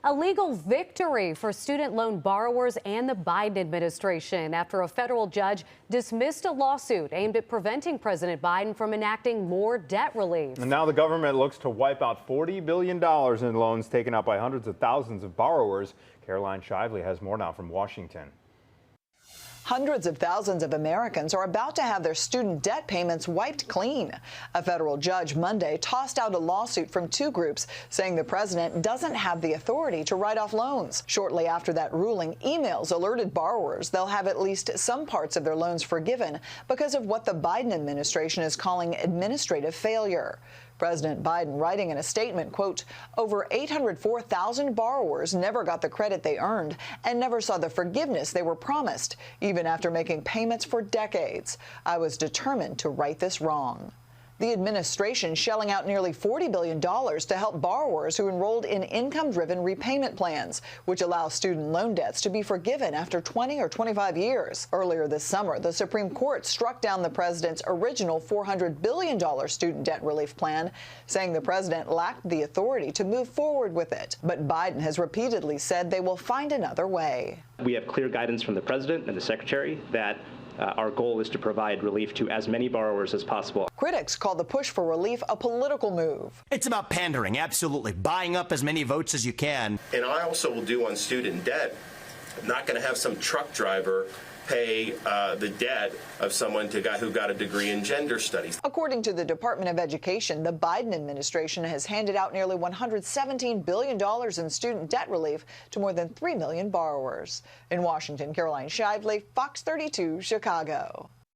A legal victory for student loan borrowers and the Biden administration after a federal judge dismissed a lawsuit aimed at preventing President Biden from enacting more debt relief. And now the government looks to wipe out $40 billion in loans taken out by hundreds of thousands of borrowers. Caroline Shively has more now from Washington. Hundreds of thousands of Americans are about to have their student debt payments wiped clean. A federal judge Monday tossed out a lawsuit from two groups saying the president doesn't have the authority to write off loans. Shortly after that ruling, emails alerted borrowers they'll have at least some parts of their loans forgiven because of what the Biden administration is calling administrative failure. President Biden writing in a statement, quote, over 804,000 borrowers never got the credit they earned and never saw the forgiveness they were promised, even after making payments for decades. I was determined to right this wrong. The administration shelling out nearly $40 billion to help borrowers who enrolled in income-driven repayment plans, which allow student loan debts to be forgiven after 20 or 25 years. Earlier this summer, the Supreme Court struck down the president's original $400 billion student debt relief plan, saying the president lacked the authority to move forward with it. But Biden has repeatedly said they will find another way. We have clear guidance from the president and the secretary that our goal is to provide relief to as many borrowers as possible. Critics call the push for relief a political move. It's about pandering, absolutely, buying up as many votes as you can. And I also will do on student debt. I'm not going to have some truck driver pay the debt of someone who got a degree in gender studies. According to the Department of Education, the Biden administration has handed out nearly $117 billion in student debt relief to more than 3 million borrowers. In Washington, Caroline Shively, Fox 32, Chicago.